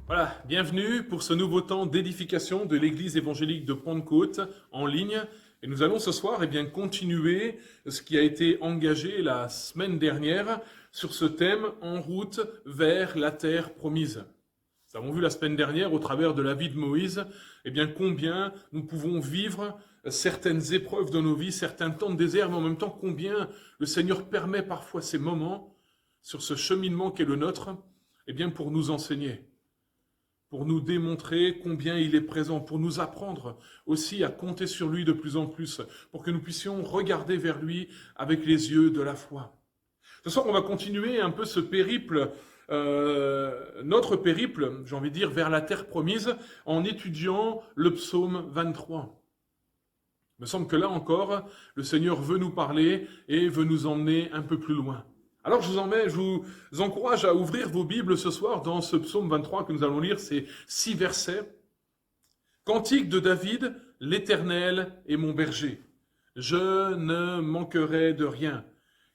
Voilà, bienvenue pour ce nouveau temps d'édification de l'Église évangélique de Pentecôte en ligne. Et nous allons ce soir continuer ce qui a été engagé la semaine dernière sur ce thème en route vers la terre promise. Nous avons vu la semaine dernière au travers de la vie de Moïse combien nous pouvons vivre certaines épreuves de nos vies, certains temps de désert, mais en même temps combien le Seigneur permet parfois ces moments sur ce cheminement qu'est le nôtre pour nous enseigner, pour nous démontrer combien il est présent, pour nous apprendre aussi à compter sur lui de plus en plus, pour que nous puissions regarder vers lui avec les yeux de la foi. Ce soir, on va continuer un peu ce périple, notre périple, j'ai envie de dire, vers la terre promise, en étudiant le psaume 23. Il me semble que là encore, le Seigneur veut nous parler et veut nous emmener un peu plus loin. Alors je vous encourage à ouvrir vos Bibles ce soir dans ce psaume 23 que nous allons lire, ces 6 versets. Cantique de David, l'Éternel est mon berger. Je ne manquerai de rien.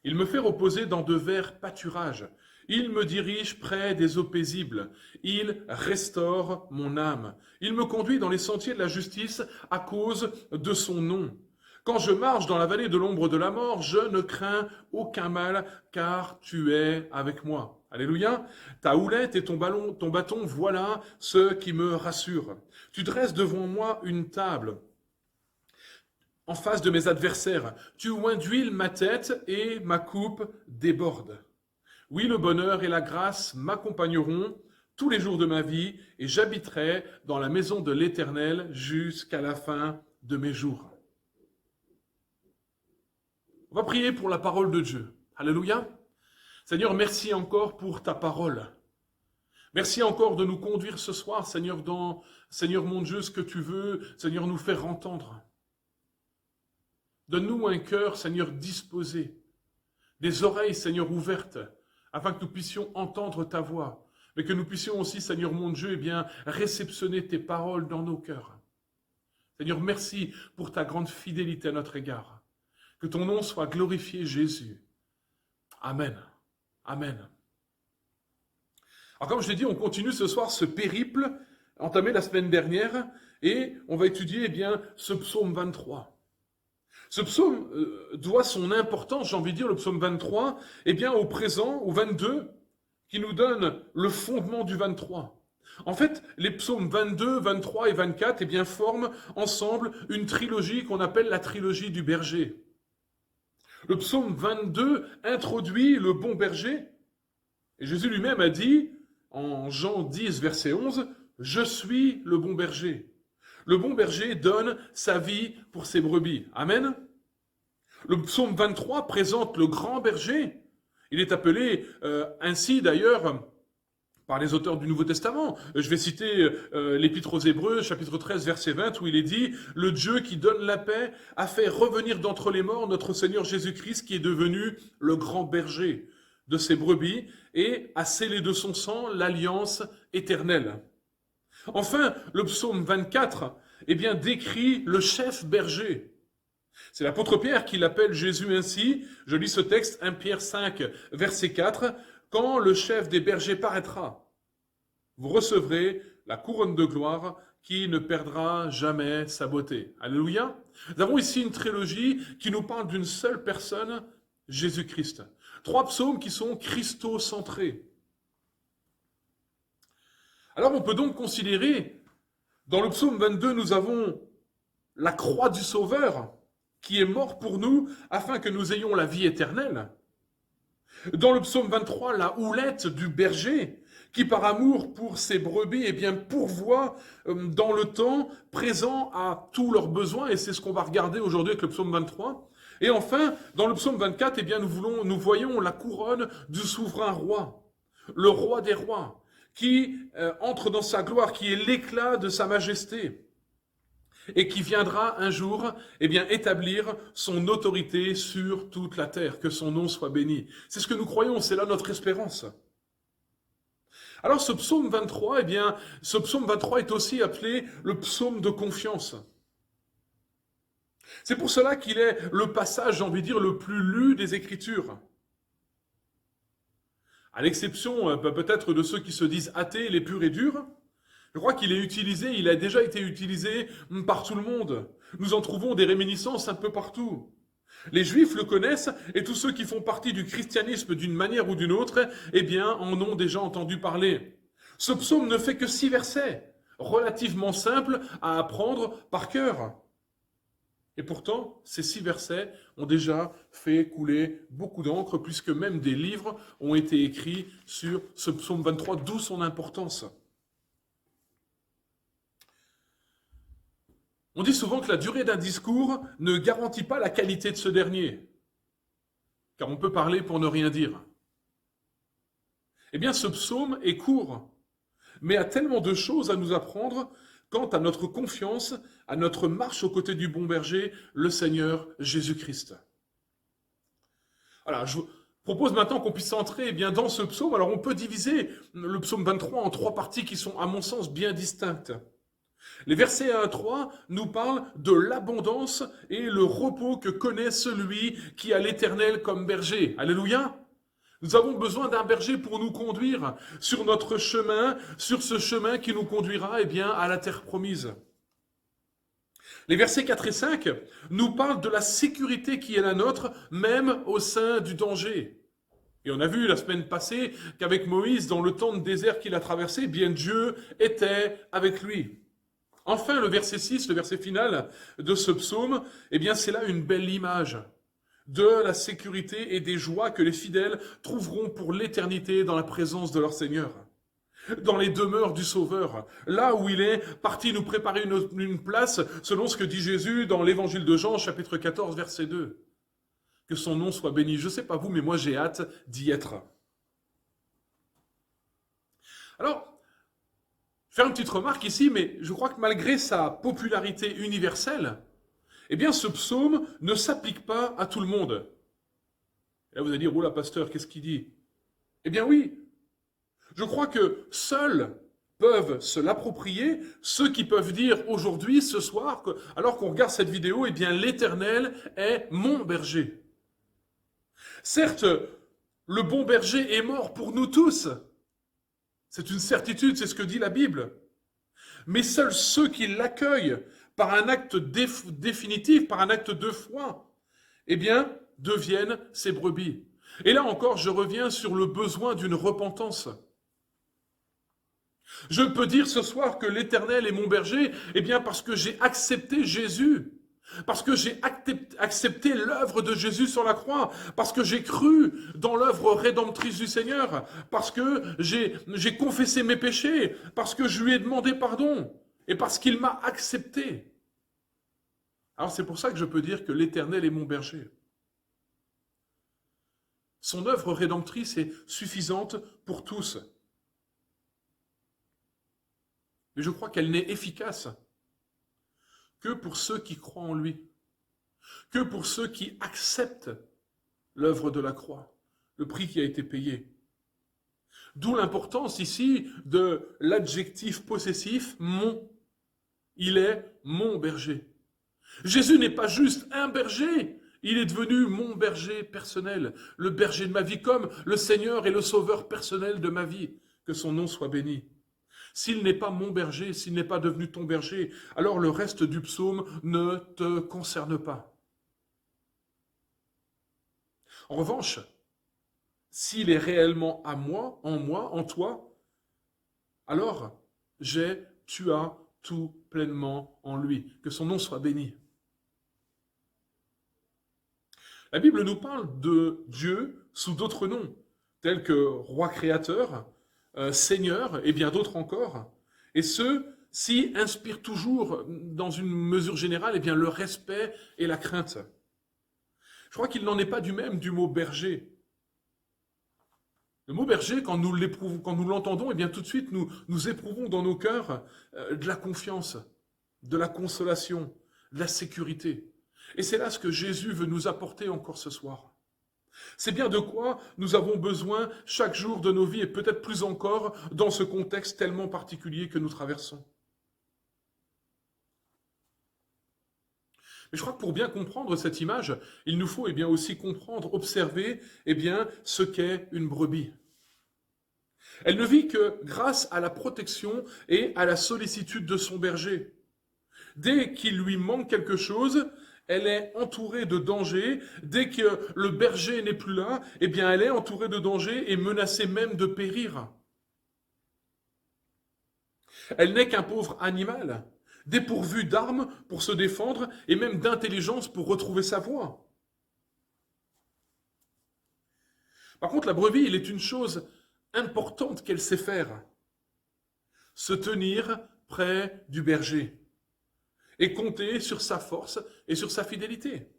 Il me fait reposer dans de verts pâturages. Il me dirige près des eaux paisibles. Il restaure mon âme. Il me conduit dans les sentiers de la justice à cause de son nom. Quand je marche dans la vallée de l'ombre de la mort, je ne crains aucun mal, car tu es avec moi. Alléluia. Ta houlette et ton bâton, voilà ce qui me rassure. Tu dresses devant moi une table en face de mes adversaires. Tu oins d'huile ma tête et ma coupe déborde. Oui, le bonheur et la grâce m'accompagneront tous les jours de ma vie, et j'habiterai dans la maison de l'Éternel jusqu'à la fin de mes jours. On va prier pour la parole de Dieu. Alléluia. Seigneur, merci encore pour ta parole. Merci encore de nous conduire ce soir, Seigneur, dans, Seigneur mon Dieu, ce que tu veux, Seigneur, nous faire entendre. Donne-nous un cœur, Seigneur, disposé, des oreilles, Seigneur, ouvertes, afin que nous puissions entendre ta voix, mais que nous puissions aussi, Seigneur mon Dieu, réceptionner tes paroles dans nos cœurs. Seigneur, merci pour ta grande fidélité à notre égard. Que ton nom soit glorifié, Jésus. Amen. Amen. Alors comme je l'ai dit, on continue ce soir ce périple entamé la semaine dernière et on va étudier ce psaume 23. Ce psaume doit son importance, j'ai envie de dire, le psaume 23, au présent, au 22, qui nous donne le fondement du 23. En fait, les psaumes 22, 23 et 24 forment ensemble une trilogie qu'on appelle la trilogie du berger. Le psaume 22 introduit le bon berger, et Jésus lui-même a dit, en Jean 10, verset 11, « Je suis le bon berger ». Le bon berger donne sa vie pour ses brebis. Amen. Le psaume 23 présente le grand berger. Il est appelé ainsi d'ailleurs par les auteurs du Nouveau Testament. Je vais citer l'Épître aux Hébreux, chapitre 13, verset 20, où il est dit « Le Dieu qui donne la paix a fait revenir d'entre les morts notre Seigneur Jésus-Christ, qui est devenu le grand berger de ses brebis, et a scellé de son sang l'alliance éternelle. » Enfin, le psaume 24 décrit le chef berger. C'est l'apôtre Pierre qui l'appelle Jésus ainsi. Je lis ce texte, 1 Pierre 5, verset 4. « Quand le chef des bergers paraîtra, vous recevrez la couronne de gloire qui ne perdra jamais sa beauté. » Alléluia. Nous avons ici une trilogie qui nous parle d'une seule personne, Jésus-Christ. 3 psaumes qui sont christocentrés. Alors on peut donc considérer, dans le psaume 22, nous avons la croix du Sauveur qui est mort pour nous afin que nous ayons la vie éternelle. Dans le psaume 23, la houlette du berger qui par amour pour ses brebis pourvoit dans le temps présent à tous leurs besoins, et c'est ce qu'on va regarder aujourd'hui avec le psaume 23. Et enfin, dans le psaume 24, nous voyons la couronne du souverain roi, le roi des rois, qui entre dans sa gloire, qui est l'éclat de sa majesté, et qui viendra un jour établir son autorité sur toute la terre, que son nom soit béni. C'est ce que nous croyons, c'est là notre espérance. Alors ce psaume 23, ce psaume 23 est aussi appelé le psaume de confiance. C'est pour cela qu'il est le passage, j'ai envie de dire, le plus lu des Écritures. À l'exception peut-être de ceux qui se disent athées, les purs et durs, Je crois qu'il est utilisé, il a déjà été utilisé par tout le monde. Nous en trouvons des réminiscences un peu partout. Les Juifs le connaissent et tous ceux qui font partie du christianisme d'une manière ou d'une autre, eh bien, en ont déjà entendu parler. Ce psaume ne fait que 6 versets, relativement simples à apprendre par cœur. Et pourtant, ces 6 versets ont déjà fait couler beaucoup d'encre, puisque même des livres ont été écrits sur ce psaume 23, d'où son importance. On dit souvent que la durée d'un discours ne garantit pas la qualité de ce dernier, car on peut parler pour ne rien dire. Eh bien, ce psaume est court, mais a tellement de choses à nous apprendre quant à notre confiance, à notre marche aux côtés du bon berger, le Seigneur Jésus-Christ. Alors, je vous propose maintenant qu'on puisse entrer eh bien, dans ce psaume. Alors, on peut diviser le psaume 23 en 3 parties qui sont, à mon sens, bien distinctes. Les versets 1 à 3 nous parlent de l'abondance et le repos que connaît celui qui a l'Éternel comme berger. Alléluia! Nous avons besoin d'un berger pour nous conduire sur notre chemin, sur ce chemin qui nous conduira eh bien, à la terre promise. Les versets 4 et 5 nous parlent de la sécurité qui est la nôtre, même au sein du danger. Et on a vu la semaine passée qu'avec Moïse, dans le temps de désert qu'il a traversé, bien Dieu était avec lui. Enfin, le verset 6, le verset final de ce psaume, eh bien, c'est là une belle image de la sécurité et des joies que les fidèles trouveront pour l'éternité dans la présence de leur Seigneur, dans les demeures du Sauveur, là où il est parti nous préparer une place, selon ce que dit Jésus dans l'évangile de Jean, chapitre 14, verset 2. Que son nom soit béni. Je ne sais pas vous, mais moi j'ai hâte d'y être. Alors, faire une petite remarque ici, mais je crois que malgré sa popularité universelle, eh bien ce psaume ne s'applique pas à tout le monde. Et là vous allez dire, oh là pasteur, qu'est-ce qu'il dit? Eh bien oui, je crois que seuls peuvent se l'approprier ceux qui peuvent dire aujourd'hui, ce soir, alors qu'on regarde cette vidéo, eh bien l'Éternel est mon berger. Certes, le bon berger est mort pour nous tous. C'est une certitude, c'est ce que dit la Bible. Mais seuls ceux qui l'accueillent par un acte définitif, par un acte de foi, eh bien, deviennent ses brebis. Et là encore, je reviens sur le besoin d'une repentance. Je peux dire ce soir que l'Éternel est mon berger, eh bien parce que j'ai accepté Jésus, parce que j'ai accepté l'œuvre de Jésus sur la croix, parce que j'ai cru dans l'œuvre rédemptrice du Seigneur, parce que j'ai confessé mes péchés, parce que je lui ai demandé pardon, et parce qu'il m'a accepté. Alors c'est pour ça que je peux dire que l'Éternel est mon berger. Son œuvre rédemptrice est suffisante pour tous. Mais je crois qu'elle n'est efficace que pour ceux qui croient en lui, que pour ceux qui acceptent l'œuvre de la croix, le prix qui a été payé. D'où l'importance ici de l'adjectif possessif « mon ». Il est mon berger. Jésus n'est pas juste un berger, il est devenu mon berger personnel, le berger de ma vie, comme le Seigneur est le sauveur personnel de ma vie. Que son nom soit béni. S'il n'est pas mon berger, s'il n'est pas devenu ton berger, alors le reste du psaume ne te concerne pas. En revanche, s'il est réellement à moi, en toi, alors tu as tout pleinement en lui. Que son nom soit béni. La Bible nous parle de Dieu sous d'autres noms, tels que roi créateur, Seigneur et bien d'autres encore. Et ceux-ci inspirent toujours, dans une mesure générale, eh bien, le respect et la crainte. Je crois qu'il n'en est pas du même du mot berger. Le mot berger, quand nous l'entendons, eh bien, tout de suite, nous éprouvons dans nos cœurs de la confiance, de la consolation, de la sécurité. Et c'est là ce que Jésus veut nous apporter encore ce soir. C'est bien de quoi nous avons besoin chaque jour de nos vies et peut-être plus encore dans ce contexte tellement particulier que nous traversons. Mais je crois que pour bien comprendre cette image, il nous faut bien aussi comprendre, observer ce qu'est une brebis. Elle ne vit que grâce à la protection et à la sollicitude de son berger. Dès qu'il lui manque quelque chose, elle est entourée de dangers. Dès que le berger n'est plus là, eh bien elle est entourée de dangers et menacée même de périr. Elle n'est qu'un pauvre animal, dépourvu d'armes pour se défendre et même d'intelligence pour retrouver sa voie. Par contre, la brebis, il est une chose importante qu'elle sait faire. Se tenir près du berger et compter sur sa force et sur sa fidélité.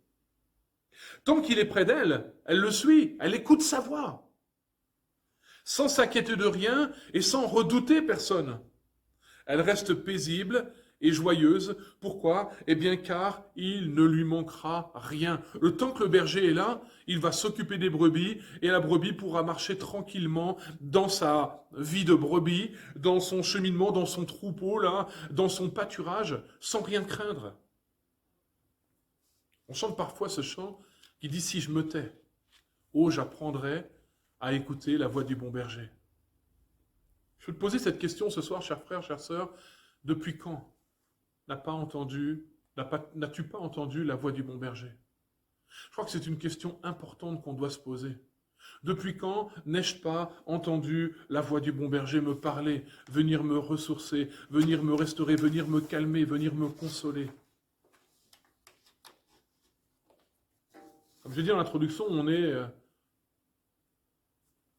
Tant qu'il est près d'elle, elle le suit, elle écoute sa voix, sans s'inquiéter de rien et sans redouter personne. Elle reste paisible et joyeuse. Pourquoi? Eh bien car il ne lui manquera rien. Le temps que le berger est là, il va s'occuper des brebis et la brebis pourra marcher tranquillement dans sa vie de brebis, dans son cheminement, dans son troupeau, là, dans son pâturage, sans rien craindre. On chante parfois ce chant qui dit « Si je me tais, oh j'apprendrai à écouter la voix du bon berger ». Je veux te poser cette question ce soir, chers frères, chères sœurs. Depuis quand n'as-tu pas entendu la voix du bon berger? Je crois que c'est une question importante qu'on doit se poser. Depuis quand n'ai-je pas entendu la voix du bon berger me parler, venir me ressourcer, venir me restaurer, venir me calmer, venir me consoler? Comme je l'ai dit dans l'introduction, on est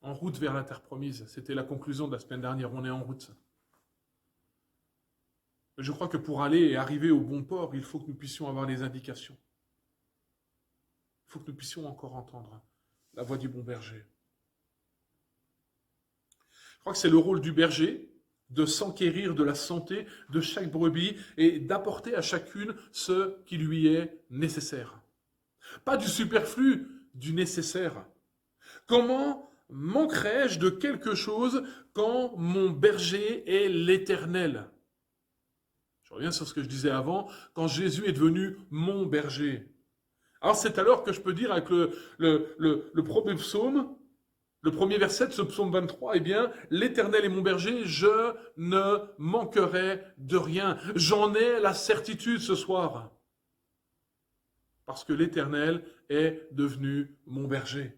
en route vers la terre promise. C'était la conclusion de la semaine dernière. On est en route. Je crois que pour aller et arriver au bon port, il faut que nous puissions avoir des indications. Il faut que nous puissions encore entendre la voix du bon berger. Je crois que c'est le rôle du berger de s'enquérir de la santé de chaque brebis et d'apporter à chacune ce qui lui est nécessaire. Pas du superflu, du nécessaire. Comment manquerais-je de quelque chose quand mon berger est l'Éternel? Je reviens sur ce que je disais avant, quand Jésus est devenu mon berger. Alors c'est alors que je peux dire avec le premier psaume, le premier verset de ce psaume 23, eh bien, l'Éternel est mon berger, je ne manquerai de rien. J'en ai la certitude ce soir. Parce que l'Éternel est devenu mon berger.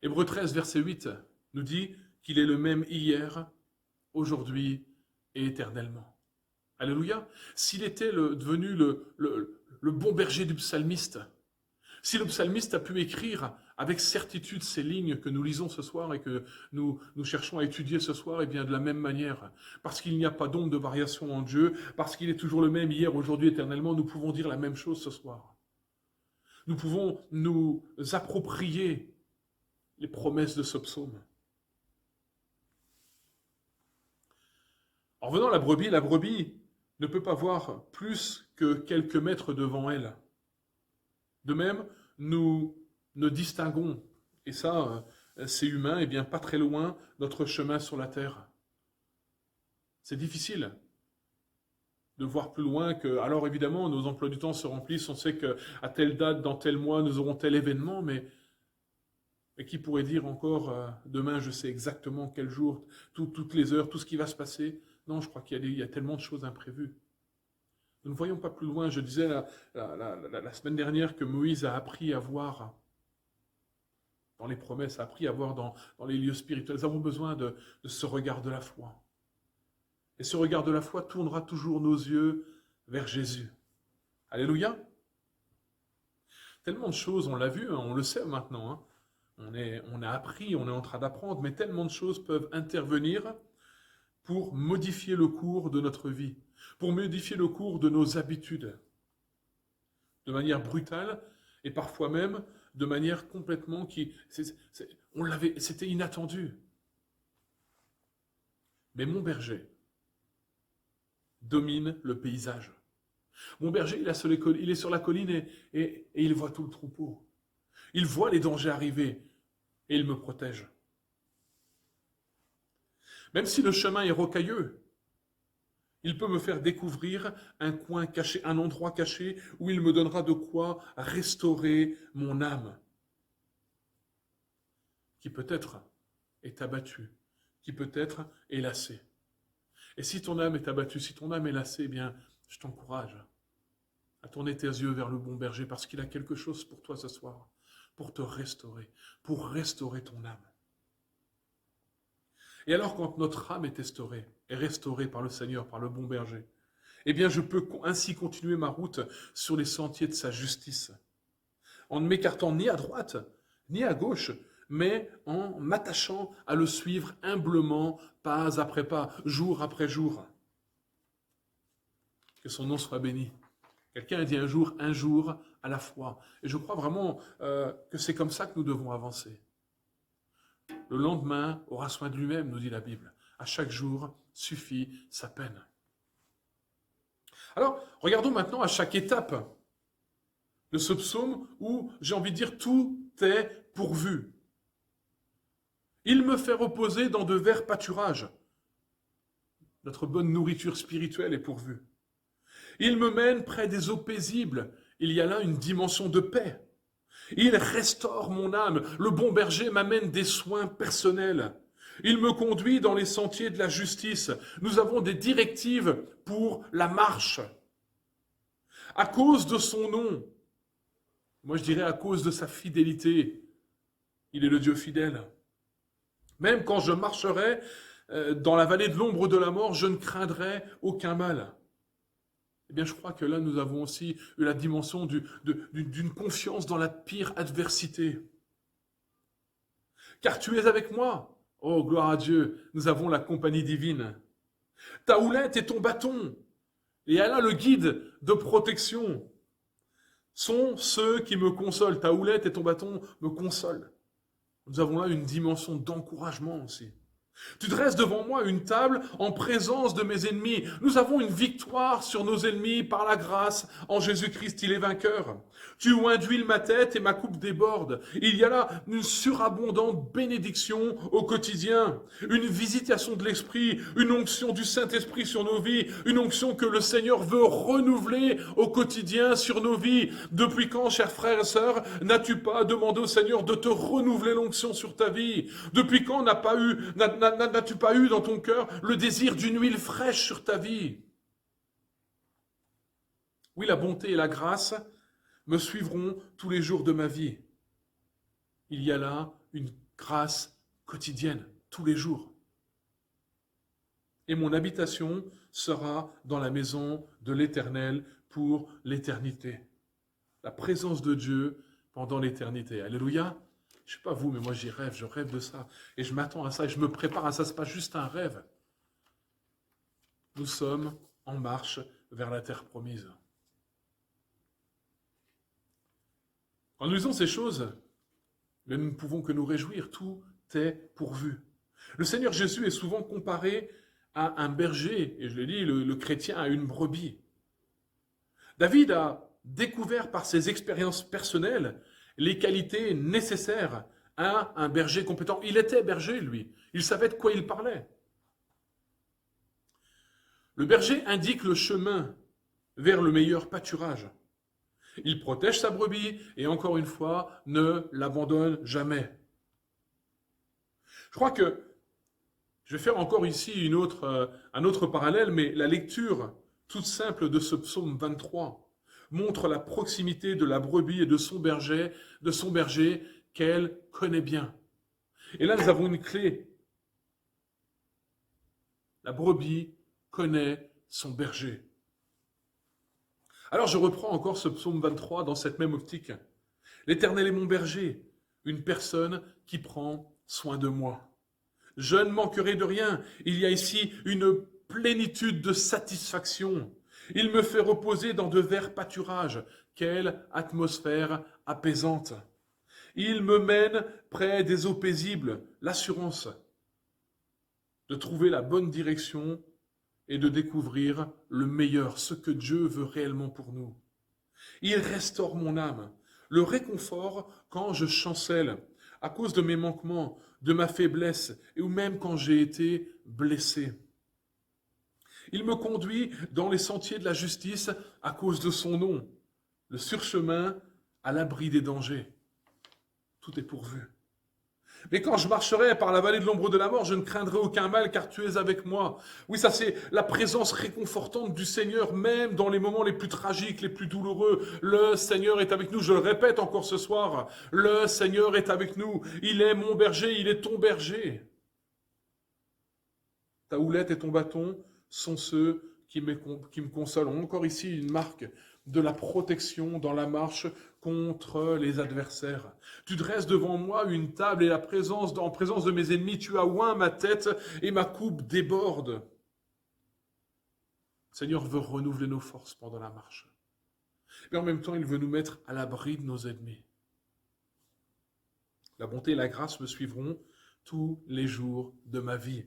Hébreux 13, verset 8, nous dit qu'il est le même hier, aujourd'hui et éternellement. Alléluia. S'il était devenu le bon berger du psalmiste, si le psalmiste a pu écrire avec certitude ces lignes que nous lisons ce soir et que nous cherchons à étudier ce soir, et bien de la même manière, parce qu'il n'y a pas d'ombre de variation en Dieu, parce qu'il est toujours le même hier, aujourd'hui, éternellement, nous pouvons dire la même chose ce soir. Nous pouvons nous approprier les promesses de ce psaume. En revenant à la brebis ne peut pas voir plus que quelques mètres devant elle. De même, nous ne distinguons, et ça, c'est humain, et bien pas très loin, notre chemin sur la terre. C'est difficile de voir plus loin que... Alors évidemment, nos emplois du temps se remplissent, on sait qu'à telle date, dans tel mois, nous aurons tel événement, mais qui pourrait dire encore, demain, je sais exactement quel jour, toutes les heures, tout ce qui va se passer? Non, je crois qu'il y a tellement de choses imprévues. Nous ne voyons pas plus loin. Je disais la semaine dernière que Moïse a appris à voir dans les promesses, a appris à voir dans les lieux spirituels. Nous avons besoin de ce regard de la foi. Et ce regard de la foi tournera toujours nos yeux vers Jésus. Alléluia. Tellement de choses, on l'a vu, hein, on le sait maintenant. Hein. On a appris, on est en train d'apprendre, mais tellement de choses peuvent intervenir pour modifier le cours de notre vie, pour modifier le cours de nos habitudes, de manière brutale et parfois même de manière complètement c'était inattendu. Mais mon berger domine le paysage. Mon berger, il est sur la colline et il voit tout le troupeau. Il voit les dangers arriver et il me protège. Même si le chemin est rocailleux, Il peut me faire découvrir un coin caché, un endroit caché où il me donnera de quoi restaurer mon âme, qui peut-être est abattue, qui peut-être est lassée. Et si ton âme est abattue, si ton âme est lassée, eh bien, je t'encourage à tourner tes yeux vers le bon berger parce qu'il a quelque chose pour toi ce soir, pour te restaurer, pour restaurer ton âme. Et alors, quand notre âme est restaurée par le Seigneur, par le bon berger, eh bien, je peux ainsi continuer ma route sur les sentiers de sa justice, en ne m'écartant ni à droite, ni à gauche, mais en m'attachant à le suivre humblement, pas après pas, jour après jour. Que son nom soit béni. Quelqu'un a dit un jour à la fois. Et je crois vraiment que c'est comme ça que nous devons avancer. Le lendemain aura soin de lui-même, nous dit la Bible. À chaque jour suffit sa peine. Alors, regardons maintenant à chaque étape de ce psaume où, j'ai envie de dire, tout est pourvu. Il me fait reposer dans de verts pâturages. Notre bonne nourriture spirituelle est pourvue. Il me mène près des eaux paisibles. Il y a là une dimension de paix. Il restaure mon âme. Le bon berger m'amène des soins personnels. Il me conduit dans les sentiers de la justice. Nous avons des directives pour la marche. À cause de son nom, moi je dirais à cause de sa fidélité, il est le Dieu fidèle. Même quand je marcherai dans la vallée de l'ombre de la mort, je ne craindrai aucun mal. Eh bien, je crois que là, nous avons aussi eu la dimension d'une confiance dans la pire adversité. Car tu es avec moi. Oh, gloire à Dieu, nous avons la compagnie divine. Ta houlette et ton bâton, et elle a le guide de protection, sont ceux qui me consolent. Ta houlette et ton bâton me consolent. Nous avons là une dimension d'encouragement aussi. Tu dresses devant moi une table en présence de mes ennemis. Nous avons une victoire sur nos ennemis par la grâce. En Jésus-Christ, il est vainqueur. Tu induis ma tête et ma coupe déborde. Il y a là une surabondante bénédiction au quotidien. Une visitation de l'Esprit, une onction du Saint-Esprit sur nos vies, une onction que le Seigneur veut renouveler au quotidien sur nos vies. Depuis quand, chers frères et sœurs, n'as-tu pas demandé au Seigneur de te renouveler l'onction sur ta vie? Depuis quand n'as-tu pas eu dans ton cœur le désir d'une huile fraîche sur ta vie? Oui, la bonté et la grâce me suivront tous les jours de ma vie. Il y a là une grâce quotidienne, tous les jours. Et mon habitation sera dans la maison de l'Éternel pour l'éternité. La présence de Dieu pendant l'éternité. Alléluia. Je ne sais pas vous, mais moi je rêve de ça. Et je m'attends à ça, et je me prépare à ça. Ce n'est pas juste un rêve. Nous sommes en marche vers la terre promise. En nous disant ces choses, nous ne pouvons que nous réjouir. Tout est pourvu. Le Seigneur Jésus est souvent comparé à un berger, et je l'ai dit, le chrétien a une brebis. David a découvert par ses expériences personnelles les qualités nécessaires à un berger compétent. Il était berger, lui. Il savait de quoi il parlait. Le berger indique le chemin vers le meilleur pâturage. Il protège sa brebis et, encore une fois, ne l'abandonne jamais. Je crois que je vais faire encore ici un autre parallèle, mais la lecture toute simple de ce psaume 23 montre la proximité de la brebis et de son berger qu'elle connaît bien. Et là, nous avons une clé. La brebis connaît son berger. Alors je reprends encore ce psaume 23 dans cette même optique. L'Éternel est mon berger, une personne qui prend soin de moi. Je ne manquerai de rien. Il y a ici une plénitude de satisfaction. Il me fait reposer dans de verts pâturages. Quelle atmosphère apaisante. Il me mène près des eaux paisibles. L'assurance de trouver la bonne direction et de découvrir le meilleur, ce que Dieu veut réellement pour nous. Il restaure mon âme, le réconfort quand je chancelle, à cause de mes manquements, de ma faiblesse, ou même quand j'ai été blessé. Il me conduit dans les sentiers de la justice à cause de son nom. Le surchemin à l'abri des dangers. Tout est pourvu. Mais quand je marcherai par la vallée de l'ombre de la mort, je ne craindrai aucun mal car tu es avec moi. Oui, ça c'est la présence réconfortante du Seigneur, même dans les moments les plus tragiques, les plus douloureux. Le Seigneur est avec nous, je le répète encore ce soir. Le Seigneur est avec nous. Il est mon berger, il est ton berger. Ta houlette et ton bâton sont ceux qui me consolent. Encore ici une marque de la protection dans la marche contre les adversaires. Tu dresses devant moi une table et en présence de mes ennemis, tu as oint ma tête et ma coupe déborde. Le Seigneur veut renouveler nos forces pendant la marche. Mais en même temps, il veut nous mettre à l'abri de nos ennemis. La bonté et la grâce me suivront tous les jours de ma vie.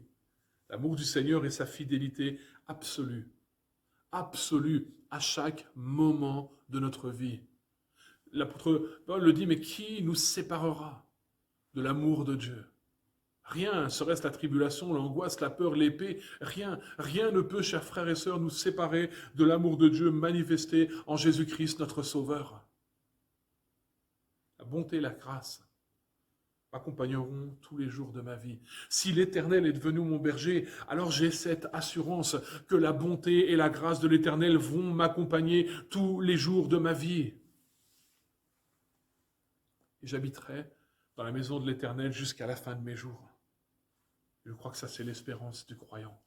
L'amour du Seigneur et sa fidélité absolue à chaque moment de notre vie. L'apôtre Paul le dit, mais qui nous séparera de l'amour de Dieu? Rien, serait-ce la tribulation, l'angoisse, la peur, l'épée, rien ne peut, chers frères et sœurs, nous séparer de l'amour de Dieu manifesté en Jésus-Christ, notre Sauveur. La bonté et la grâce m'accompagneront tous les jours de ma vie. Si l'Éternel est devenu mon berger, alors j'ai cette assurance que la bonté et la grâce de l'Éternel vont m'accompagner tous les jours de ma vie. Et j'habiterai dans la maison de l'Éternel jusqu'à la fin de mes jours. Je crois que ça, c'est l'espérance du croyant.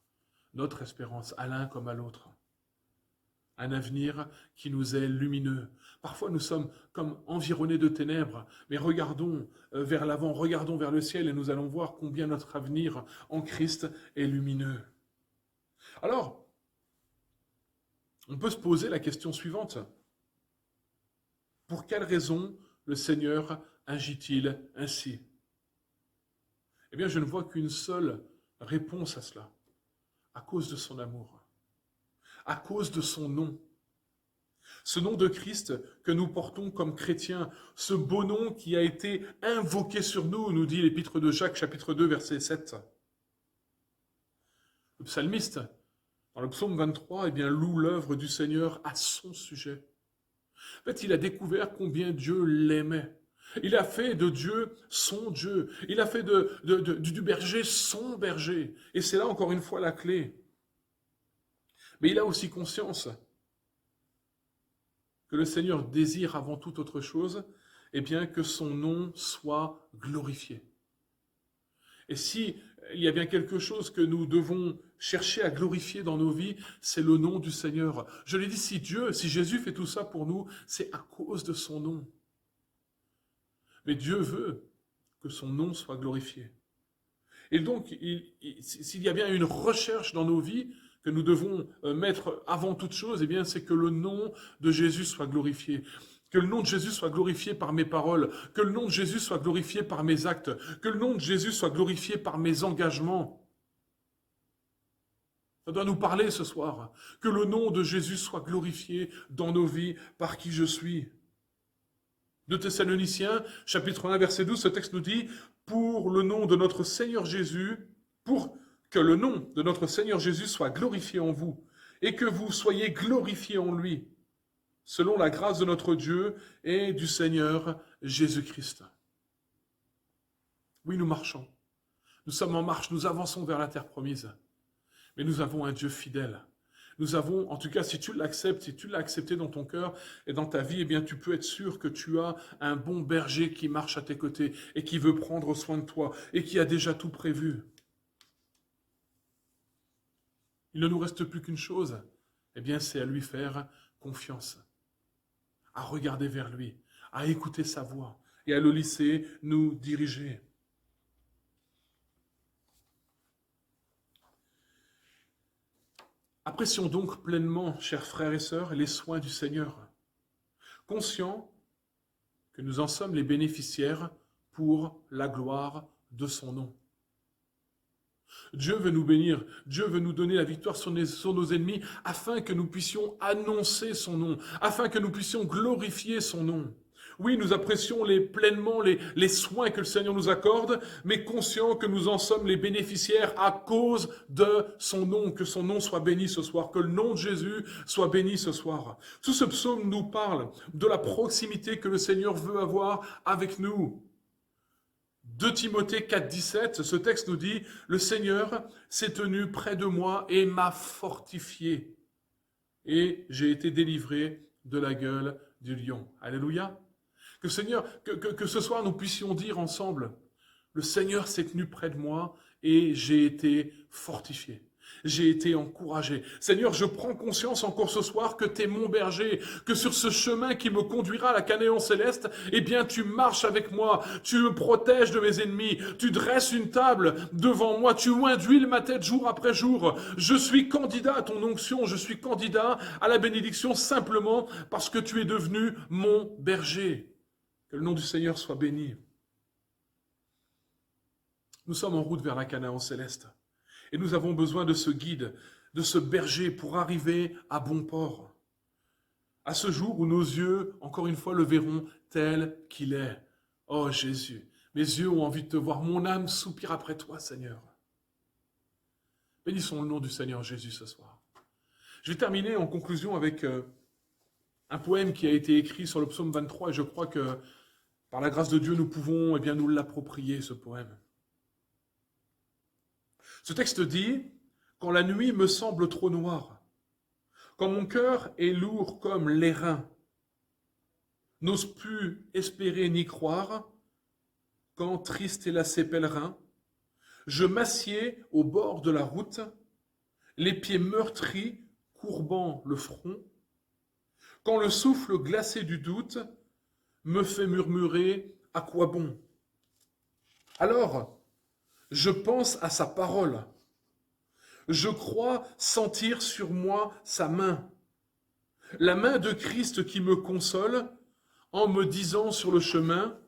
Notre espérance, à l'un comme à l'autre. Un avenir qui nous est lumineux. Parfois, nous sommes comme environnés de ténèbres, mais regardons vers l'avant, regardons vers le ciel et nous allons voir combien notre avenir en Christ est lumineux. Alors, on peut se poser la question suivante. Pour quelle raison le Seigneur agit-il ainsi? Eh bien, je ne vois qu'une seule réponse à cela. À cause de son amour. À cause de son nom. Ce nom de Christ que nous portons comme chrétiens, ce beau nom qui a été invoqué sur nous dit l'épître de Jacques, chapitre 2, verset 7. Le psalmiste, dans le psaume 23, eh bien, loue l'œuvre du Seigneur à son sujet. En fait, il a découvert combien Dieu l'aimait. Il a fait de Dieu son Dieu. Il a fait du berger son berger. Et c'est là encore une fois la clé. Mais il a aussi conscience que le Seigneur désire avant toute autre chose, eh bien, que son nom soit glorifié. Et si il y a bien quelque chose que nous devons chercher à glorifier dans nos vies, c'est le nom du Seigneur. Je l'ai dit, si Jésus fait tout ça pour nous, c'est à cause de son nom. Mais Dieu veut que son nom soit glorifié. Et donc, s'il y a bien une recherche dans nos vies que nous devons mettre avant toute chose, eh bien, c'est que le nom de Jésus soit glorifié. Que le nom de Jésus soit glorifié par mes paroles, que le nom de Jésus soit glorifié par mes actes, que le nom de Jésus soit glorifié par mes engagements. Ça doit nous parler ce soir. Que le nom de Jésus soit glorifié dans nos vies par qui je suis. De Thessaloniciens, chapitre 1, verset 12, ce texte nous dit « Pour le nom de notre Seigneur Jésus, pour que le nom de notre Seigneur Jésus soit glorifié en vous, et que vous soyez glorifiés en lui, selon la grâce de notre Dieu et du Seigneur Jésus-Christ. » Oui, nous marchons. Nous sommes en marche, nous avançons vers la terre promise. Mais nous avons un Dieu fidèle. Nous avons, en tout cas, si tu l'acceptes, si tu l'as accepté dans ton cœur et dans ta vie, eh bien, tu peux être sûr que tu as un bon berger qui marche à tes côtés et qui veut prendre soin de toi et qui a déjà tout prévu. Il ne nous reste plus qu'une chose, eh bien, c'est à lui faire confiance, à regarder vers lui, à écouter sa voix et à le laisser nous diriger. Apprécions donc pleinement, chers frères et sœurs, les soins du Seigneur, conscients que nous en sommes les bénéficiaires pour la gloire de son nom. Dieu veut nous bénir, Dieu veut nous donner la victoire sur nos ennemis afin que nous puissions annoncer son nom, afin que nous puissions glorifier son nom. Oui, nous apprécions pleinement les soins que le Seigneur nous accorde, mais conscients que nous en sommes les bénéficiaires à cause de son nom. Que son nom soit béni ce soir, que le nom de Jésus soit béni ce soir. Tout ce psaume nous parle de la proximité que le Seigneur veut avoir avec nous. 2 Timothée 4,17, ce texte nous dit « Le Seigneur s'est tenu près de moi et m'a fortifié, et j'ai été délivré de la gueule du lion. » Alléluia. Que Seigneur, que ce soir nous puissions dire ensemble « Le Seigneur s'est tenu près de moi et j'ai été fortifié. » J'ai été encouragé. Seigneur, je prends conscience encore ce soir que tu es mon berger, que sur ce chemin qui me conduira à la Canaan céleste, eh bien, tu marches avec moi, tu me protèges de mes ennemis, tu dresses une table devant moi, tu induis ma tête jour après jour. Je suis candidat à ton onction, je suis candidat à la bénédiction simplement parce que tu es devenu mon berger. Que le nom du Seigneur soit béni. Nous sommes en route vers la Canaan céleste. Et nous avons besoin de ce guide, de ce berger pour arriver à bon port. À ce jour où nos yeux, encore une fois, le verront tel qu'il est. Oh Jésus, mes yeux ont envie de te voir, mon âme soupire après toi, Seigneur. Bénissons le nom du Seigneur Jésus ce soir. Je vais terminer en conclusion avec un poème qui a été écrit sur le psaume 23 et je crois que par la grâce de Dieu, nous pouvons nous l'approprier, ce poème. Ce texte dit « Quand la nuit me semble trop noire, quand mon cœur est lourd comme l'airain, n'ose plus espérer ni croire, quand triste et lassé pèlerin, je m'assieds au bord de la route, les pieds meurtris, courbant le front, quand le souffle glacé du doute me fait murmurer « À quoi bon ?» Alors, je pense à sa parole. Je crois sentir sur moi sa main. La main de Christ qui me console en me disant sur le chemin,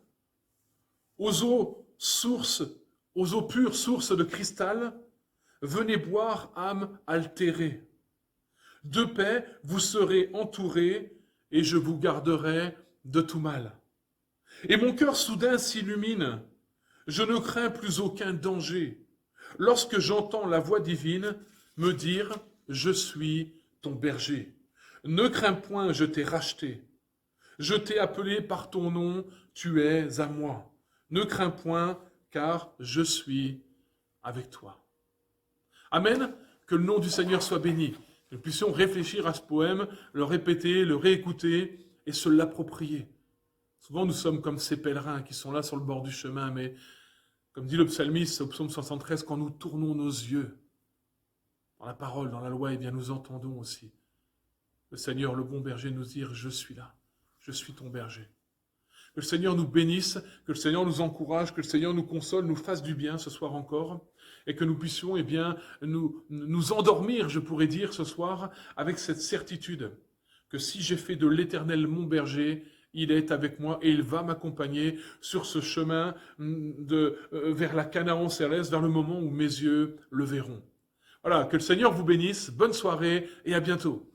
aux eaux pures sources de cristal, venez boire, âme altérée. De paix, vous serez entourés et je vous garderai de tout mal. Et mon cœur soudain s'illumine. Je ne crains plus aucun danger lorsque j'entends la voix divine me dire « Je suis ton berger. Ne crains point, je t'ai racheté. Je t'ai appelé par ton nom, tu es à moi. Ne crains point, car je suis avec toi. » Amen. Que le nom du Seigneur soit béni. Que nous puissions réfléchir à ce poème, le répéter, le réécouter et se l'approprier. Souvent, nous sommes comme ces pèlerins qui sont là sur le bord du chemin, mais comme dit le psalmiste au psaume 73, quand nous tournons nos yeux dans la parole, dans la loi, eh bien nous entendons aussi le Seigneur, le bon berger, nous dire « Je suis là, je suis ton berger ». Que le Seigneur nous bénisse, que le Seigneur nous encourage, que le Seigneur nous console, nous fasse du bien ce soir encore, et que nous puissions eh bien, nous endormir, je pourrais dire, ce soir, avec cette certitude que si j'ai fait de l'Éternel mon berger, il est avec moi et il va m'accompagner sur ce chemin vers la Canaan céleste, vers le moment où mes yeux le verront. Voilà, que le Seigneur vous bénisse, bonne soirée et à bientôt.